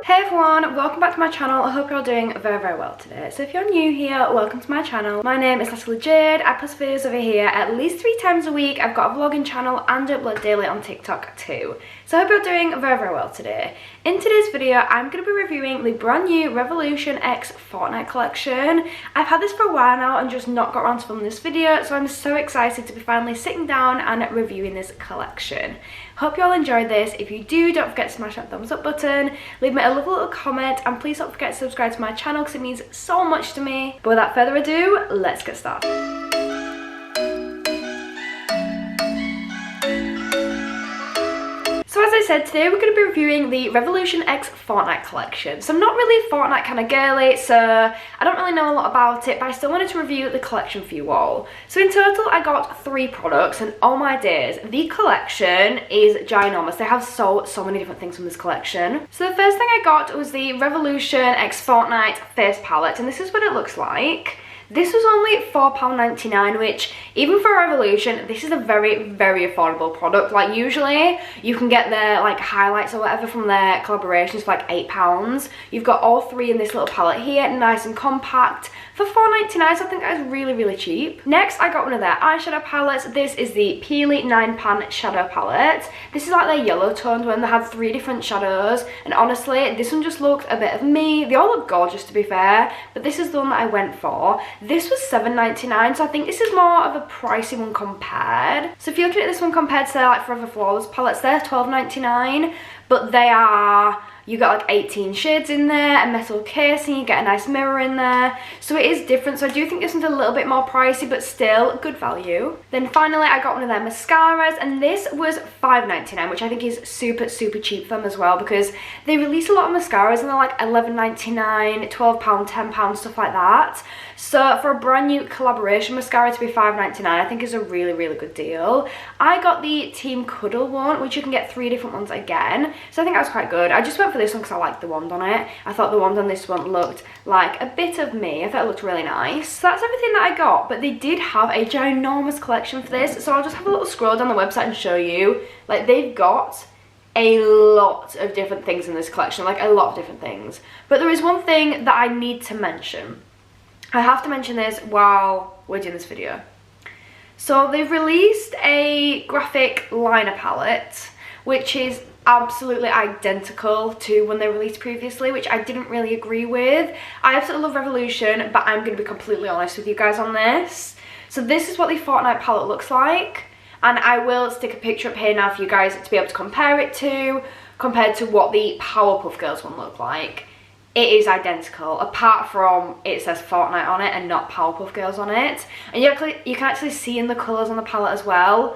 Hey everyone, welcome back to my channel. I hope you're all doing very well today. So if you're new here, welcome to my channel. My name is Natalie Jade. I post videos over here at least 3 times a week. I've got a vlogging channel and I upload daily on TikTok too. So I hope you're doing very well today. In today's video, I'm going to be reviewing the brand new Revolution X Fortnite collection. I've had this for a while now and just not got around to filming this video, so I'm so excited to be finally sitting down and reviewing this collection. Hope you all enjoyed this. If you do, don't forget to smash that thumbs up button, leave me a lovely little comment, and please don't forget to subscribe to my channel because it means so much to me. But without further ado, let's get started. So as I said, today we're going to be reviewing the Revolution X Fortnite collection. So I'm not really a Fortnite kind of girly, so I don't really know a lot about it, but I still wanted to review the collection for you all. So in total I got 3 products, and oh my days, the collection is ginormous. They have so many different things from this collection. So the first thing I got was the Revolution X Fortnite face palette, and this is what it looks like. This was only £4.99, which even for Revolution, this is a very affordable product. Like usually you can get their like highlights or whatever from their collaborations for like £8. You've got all 3 in this little palette here, nice and compact. For £4.99, so I think that is really cheap. Next, I got one of their eyeshadow palettes. This is the Peely 9-pan shadow palette. This is like their yellow toned one. They had 3 different shadows, and honestly, this one just looked a bit of me. They all look gorgeous to be fair, but this is the one that I went for. This was £7.99, so I think this is more of a pricey one compared. So if you're looking at this one compared to like Forever Flawless palettes, they're £12.99, but they are... You got like 18 shades in there, a metal casing, you get a nice mirror in there. So it is different. So I do think this one's a little bit more pricey, but still good value. Then finally, I got one of their mascaras, and this was £5.99, which I think is super cheap for them as well, because they release a lot of mascaras and they're like £11.99, £12, £10, stuff like that. So for a brand new collaboration mascara to be £5.99, I think is a really good deal. I got the Team Cuddle one, which you can get 3 different ones again. So I think that was quite good. I just went for this one because I liked the wand on it. I thought the wand on this one looked like a bit of me. I thought it looked really nice. So that's everything that I got, but they did have a ginormous collection for this. So I'll just have a little scroll down the website and show you. Like, they've got a lot of different things in this collection, like a lot of different things. But there is one thing that I need to mention. I have to mention this while we're doing this video. So they've released a graphic liner palette, which is absolutely identical to when they released previously, which I didn't really agree with. I absolutely love Revolution, but I'm going to be completely honest with you guys on this. So this is what the Fortnite palette looks like, and I will stick a picture up here now for you guys to be able to compare it to, compared to what the Powerpuff Girls one looked like. It is identical, apart from it says Fortnite on it and not Powerpuff Girls on it. And you can actually see in the colours on the palette as well,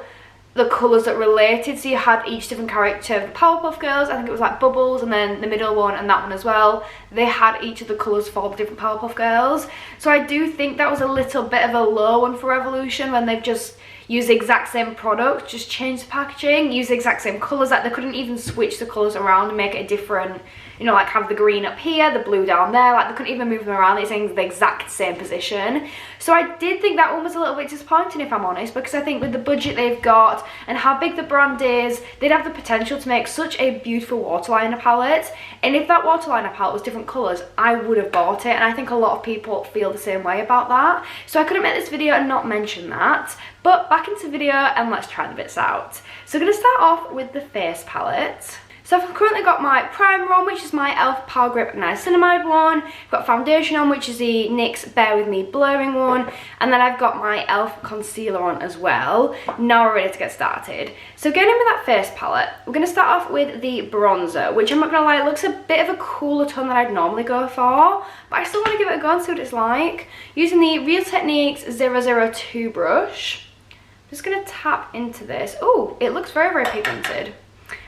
the colours that related. So you had each different character of the Powerpuff Girls. I think it was like Bubbles, and then the middle one and that one as well. They had each of the colours for the different Powerpuff Girls. So I do think that was a little bit of a low one for Revolution, when they've just used the exact same product, just changed the packaging, used the exact same colours. Like, they couldn't even switch the colours around and make it a different, you know, like have the green up here, the blue down there. Like, they couldn't even move them around. They're saying the exact same position. So I did think that one was a little bit disappointing, if I'm honest, because I think with the budget they've got and how big the brand is, they'd have the potential to make such a beautiful waterliner palette. And if that waterliner palette was different colours, I would have bought it. And I think a lot of people feel the same way about that. So I couldn't make this video and not mention that. But back into the video, and let's try the bits out. So I'm going to start off with the face palette. So I've currently got my primer on, which is my e.l.f. Power Grip Niacinamide one. I've got foundation on, which is the NYX Bear With Me blurring one. And then I've got my e.l.f. concealer on as well. Now we're ready to get started. So getting in with that face palette, we're going to start off with the bronzer, which I'm not going to lie, it looks a bit of a cooler tone than I'd normally go for. But I still want to give it a go and see what it's like. Using the Real Techniques 002 brush. I'm just going to tap into this. Oh, it looks very pigmented.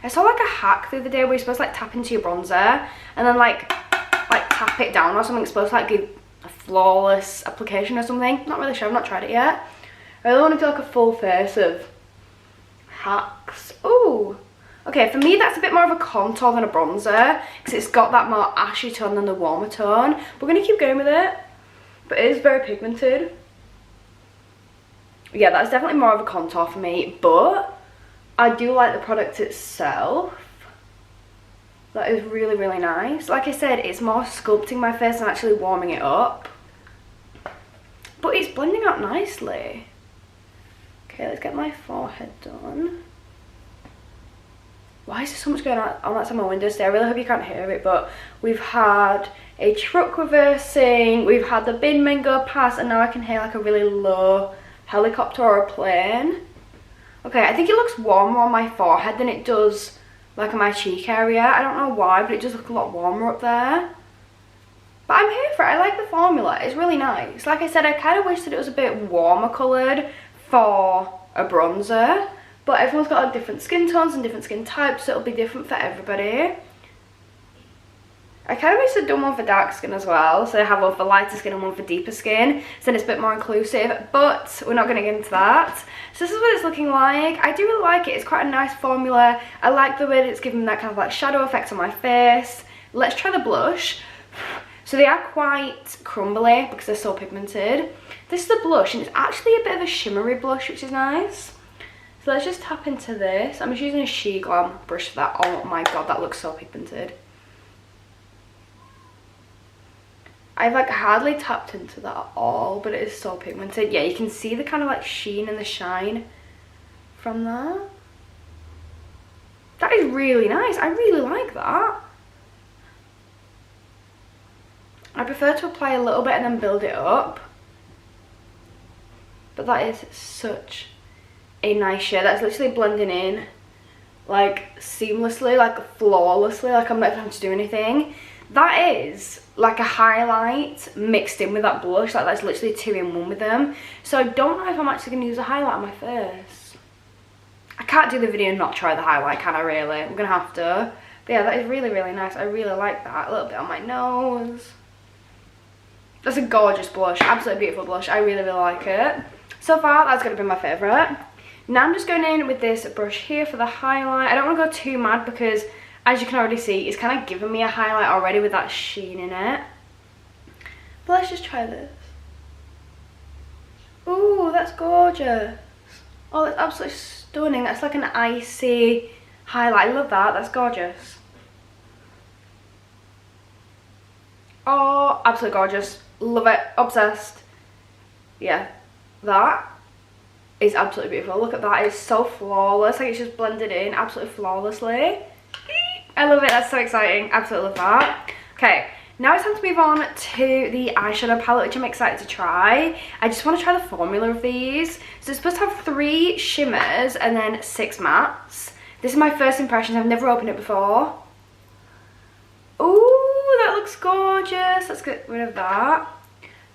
I saw like a hack the other day where you're supposed to like tap into your bronzer and then like tap it down or something. It's supposed to like give a flawless application or something. Not really sure, I've not tried it yet. I really want to do like a full face of hacks. Oh, okay, for me that's a bit more of a contour than a bronzer, because it's got that more ashy tone than the warmer tone. We're going to keep going with it, but it is very pigmented. Yeah, that's definitely more of a contour for me, but I do like the product itself. That is really, really nice. Like I said, it's more sculpting my face than actually warming it up. But it's blending out nicely. Okay, let's get my forehead done. Why is there so much going on outside my window today? I really hope you can't hear it, but we've had a truck reversing, we've had the bin men go past, and now I can hear like a really low helicopter or a plane. Okay, I think it looks warmer on my forehead than it does like on my cheek area. I don't know why, but it does look a lot warmer up there. But I'm here for it. I like the formula. It's really nice. Like I said, I kind of wish that it was a bit warmer coloured for a bronzer. But everyone's got like different skin tones and different skin types, so it'll be different for everybody. I kind of wish I'd done one for dark skin as well, so I have one for lighter skin and one for deeper skin, so then it's a bit more inclusive, but we're not going to get into that. So this is what it's looking like. I do really like it. It's quite a nice formula. I like the way that it's giving that kind of like shadow effect on my face. Let's try the blush. So they are quite crumbly because they're so pigmented. This is the blush, and it's actually a bit of a shimmery blush, which is nice. So let's just tap into this. I'm just using a She Glam brush for that. Oh my god, that looks so pigmented. I've like hardly tapped into that at all, but it is so pigmented. Yeah, you can see the kind of like sheen and the shine from that. That is really nice. I really like that. I prefer to apply a little bit and then build it up. But that is such a nice shade. That's literally blending in like seamlessly, like flawlessly, like I'm not even having to do anything. That is like a highlight mixed in with that blush. Like that's literally 2 in 1 with them. So I don't know if I'm actually going to use a highlight on my face. I can't do the video and not try the highlight, can I really? I'm going to have to. But yeah, that is really, really nice. I really like that. A little bit on my nose. That's a gorgeous blush. Absolutely beautiful blush. I really, really like it. So far, that's going to be my favourite. Now I'm just going in with this brush here for the highlight. I don't want to go too mad because, as you can already see, it's kind of giving me a highlight already with that sheen in it. But let's just try this. Ooh, that's gorgeous. Oh, that's absolutely stunning. That's like an icy highlight. I love that. That's gorgeous. Oh, absolutely gorgeous. Love it. Obsessed. Yeah, that is absolutely beautiful. Look at that. It's so flawless. Like it's just blended in absolutely flawlessly. I love it. That's so exciting. Absolutely love that. Okay, now it's time to move on to the eyeshadow palette, which I'm excited to try. I just want to try the formula of these. So it's supposed to have 3 shimmers and then 6 mattes. This is my first impressions. I've never opened it before. Ooh, that looks gorgeous. Let's get rid of that.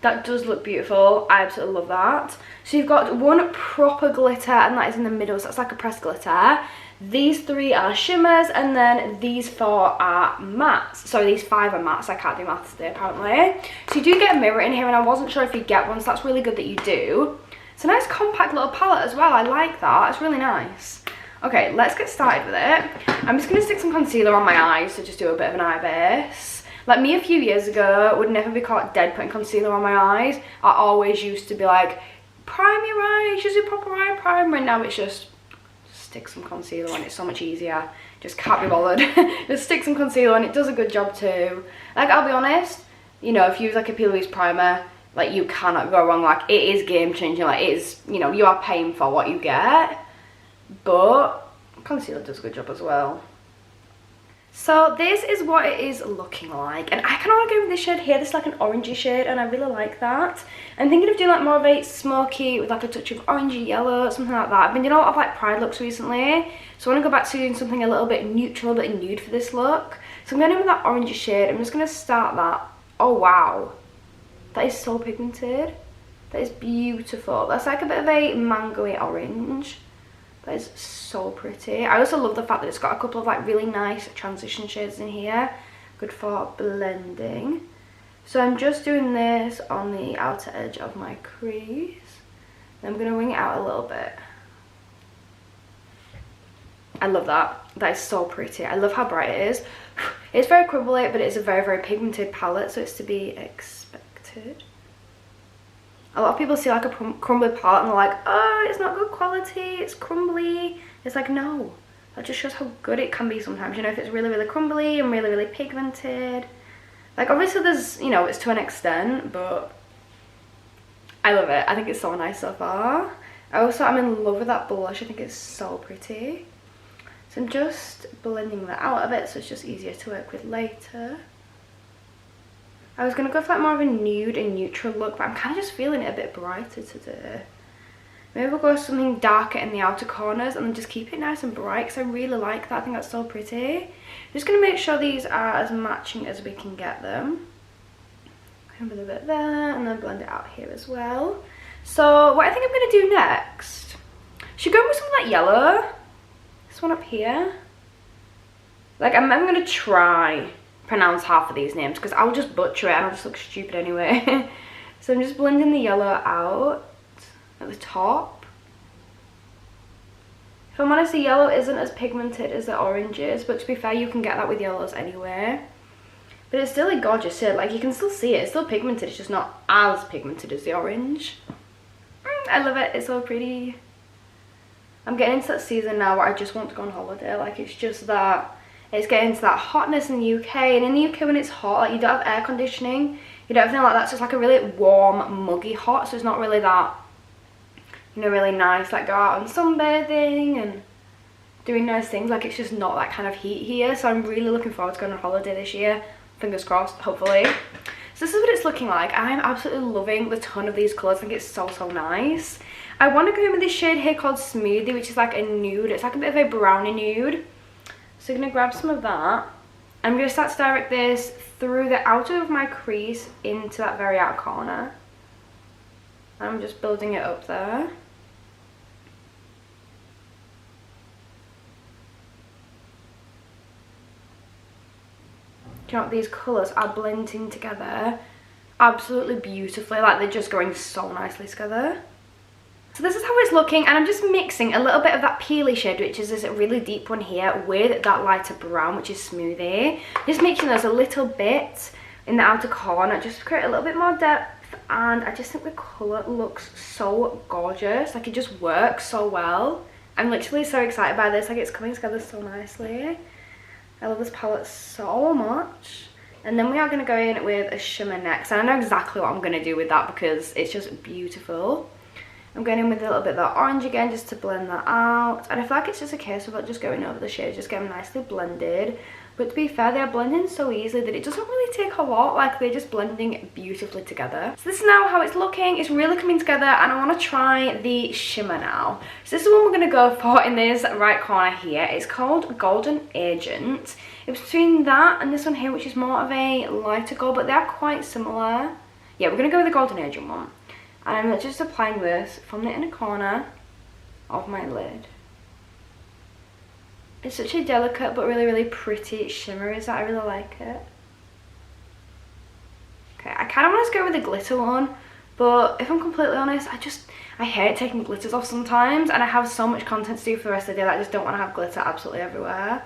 That does look beautiful. I absolutely love that. So you've got one proper glitter, and that is in the middle, so that's like a pressed glitter. These 3 are shimmers, and then these 4 are mattes. Sorry, these 5 are mattes. I can't do maths today, apparently. So you do get a mirror in here, and I wasn't sure if you get one, so that's really good that you do. It's a nice compact little palette as well. I like that. It's really nice. Okay, let's get started with it. I'm just going to stick some concealer on my eyes to just do a bit of an eye base. Like me a few years ago would never be caught dead putting concealer on my eyes. I always used to be like, prime your eyes, use your proper eye primer, and now it's just stick some concealer on. It's so much easier. Just can't be bothered. Just stick some concealer on. It does a good job too. Like, I'll be honest, you know, if you use like a Peel primer, like you cannot go wrong. Like it is game changing. Like it is, you know, you are paying for what you get, but concealer does a good job as well. So this is what it is looking like, and I kind of want to go with this shade here. This is like an orangey shade, and I really like that. I'm thinking of doing like more of a smoky with like a touch of orangey yellow, something like that. I've been doing a lot of like pride looks recently, so I want to go back to doing something a little bit neutral, a bit nude for this look. So I'm going in with that orangey shade. I'm just going to start that. Oh wow, that is so pigmented. That is beautiful. That's like a bit of a mango-y orange. That is so pretty. I also love the fact that it's got a couple of like really nice transition shades in here. Good for blending. So I'm just doing this on the outer edge of my crease. Then I'm going to wing it out a little bit. I love that. That is so pretty. I love how bright it is. It's very crumbly, but it's a very, very pigmented palette, so it's to be expected. A lot of people see like a crumbly palette and they're like, oh, it's not good quality, it's crumbly. It's like, no, That just shows how good it can be sometimes, you know, if it's really, really crumbly and really, really pigmented. Like, obviously there's, you know, it's to an extent, but I love it. I think it's so nice so far. I'm in love with that blush. I think it's so pretty. So I'm just blending that out a bit so it's just easier to work with later. I was going to go for like more of a nude and neutral look, but I'm kind of just feeling it a bit brighter today. Maybe we'll go with something darker in the outer corners and then just keep it nice and bright because I really like that. I think that's so pretty. I'm just going to make sure these are as matching as we can get them. A little bit there and then blend it out here as well. So what I think I'm going to do next, should go with something like yellow. This one up here. Like I'm going to try pronounce half of these names because I'll just butcher it and I'll just look stupid anyway. So I'm just blending the yellow out at the top. If I'm honest, the yellow isn't as pigmented as the orange is, but to be fair, you can get that with yellows anyway. But it's still a gorgeous shade. Like, you can still see it. It's still pigmented. It's just not as pigmented as the orange. I love it. It's so pretty. I'm getting into that season now where I just want to go on holiday. Like, it's just that, it's getting to that hotness in the UK. And in the UK, when it's hot, like, you don't have air conditioning. You don't have anything like that. So it's like a really warm, muggy hot. So it's not really that, you know, really nice. Like, go out and sunbathing and doing nice things. Like, it's just not that kind of heat here. So I'm really looking forward to going on holiday this year. Fingers crossed, hopefully. So this is what it's looking like. I'm absolutely loving the tone of these colours. I think it's so, so nice. I want to go in with this shade here called Smoothie, which is like a nude. It's like a bit of a brownie nude. So I'm going to grab some of that. I'm going to start to direct this through the outer of my crease into that very outer corner. I'm just building it up there. Do you know what, these colours are blending together absolutely beautifully. Like, they're just going so nicely together. So this is how it's looking, and I'm just mixing a little bit of that peely shade, which is this really deep one here, with that lighter brown, which is Smoothie. Just mixing those a little bit in the outer corner, just to create a little bit more depth, and I just think the colour looks so gorgeous. Like, it just works so well. I'm literally so excited by this. Like, it's coming together so nicely. I love this palette so much. And then we are going to go in with a shimmer next. And I know exactly what I'm going to do with that because it's just beautiful. I'm going in with a little bit of that orange again just to blend that out. And I feel like it's just a case of just going over the shades, just getting them nicely blended. But to be fair, they are blending so easily that it doesn't really take a lot. Like, they're just blending beautifully together. So this is now how it's looking. It's really coming together, and I want to try the shimmer now. So this is the one we're going to go for in this right corner here. It's called Golden Agent. It's between that and this one here, which is more of a lighter gold, but they are quite similar. Yeah, we're going to go with the Golden Agent one. And I'm just applying this from the inner corner of my lid. It's such a delicate but really, really pretty shimmer, is that I really like it. Okay, I kind of want to go with the glitter one, but if I'm completely honest, I hate taking glitters off sometimes, and I have so much content to do for the rest of the day that I just don't want to have glitter absolutely everywhere.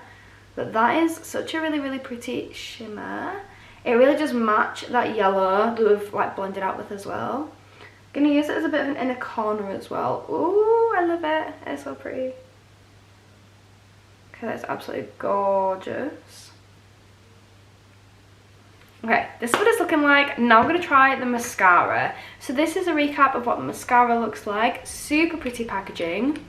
But that is such a really, really pretty shimmer. It really does match that yellow that we've like blended out with as well. I'm going to use it as a bit of an inner corner as well. Ooh, I love it. It's so pretty. Okay, that's absolutely gorgeous. Okay, this is what it's looking like. Now we're going to try the mascara. So this is a recap of what the mascara looks like. Super pretty packaging.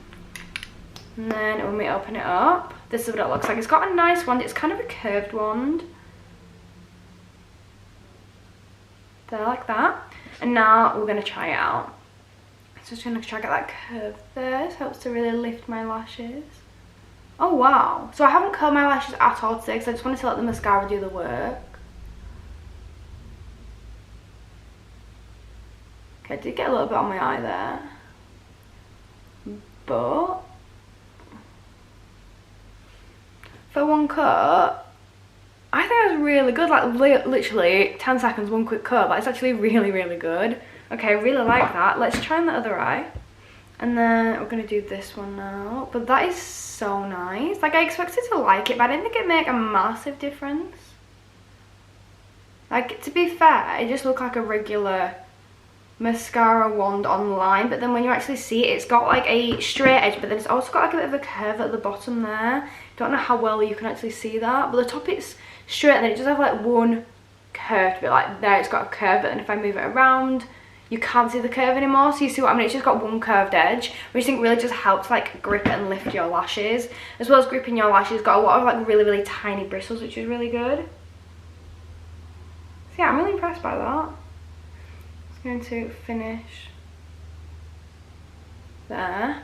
And then when we open it up, this is what it looks like. It's got a nice wand. It's kind of a curved wand. There, like that. And now we're going to try it out. So just going to try to get that curve there. This helps to really lift my lashes. Oh wow, so I haven't curled my lashes at all today because I just wanted to let the mascara do the work. Okay, I did get a little bit on my eye there, but for one coat, I think that was really good. Like, literally 10 seconds, one quick coat, but it's actually really, really good. Okay, I really like that. Let's try on the other eye. And then we're going to do this one now. But that is so nice. Like, I expected to like it, but I didn't think it'd make a massive difference. Like, to be fair, it just looked like a regular mascara wand online, but then when you actually see it, it's got like a straight edge, but then it's also got like a bit of a curve at the bottom there. Don't know how well you can actually see that, but the top it's straight and then it does have like one curved bit, like there it's got a curve, but then if I move it around you can't see the curve anymore, so you see what I mean? It's just got one curved edge, which I think really just helps like grip and lift your lashes, as well as gripping your lashes. Got a lot of like really tiny bristles, which is really good. So yeah, I'm really impressed by that. Just going to finish there.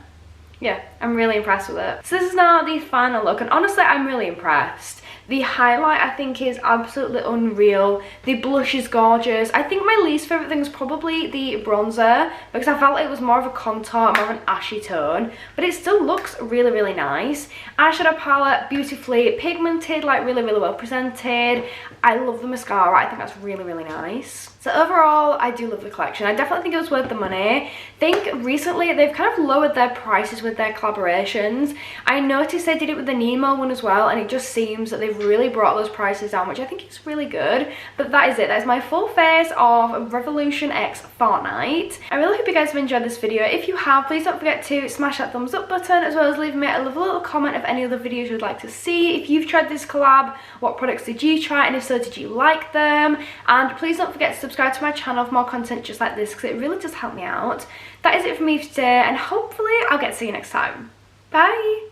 Yeah, I'm really impressed with it. So this is now the final look, and honestly I'm really impressed. The highlight I think is absolutely unreal. The blush is gorgeous. I think my least favourite thing is probably the bronzer, because I felt like it was more of a contour, more of an ashy tone, but it still looks really nice. Eyeshadow palette, beautifully pigmented, like really well presented. I love the mascara. I think that's really nice. So overall, I do love the collection. I definitely think it was worth the money. I think recently they've kind of lowered their prices with their collaborations. I noticed they did it with the Nemo one as well, and it just seems that they've really brought those prices down, which I think is really good. But that is it. That is my full face of Revolution X Fortnite. I really hope you guys have enjoyed this video. If you have, please don't forget to smash that thumbs up button, as well as leave me a lovely little comment of any other videos you'd like to see. If you've tried this collab, what products did you try, and if so, did you like them? And please don't forget to subscribe to my channel for more content just like this, because it really does help me out. That is it for me today, and hopefully I'll get to see you next time. Bye!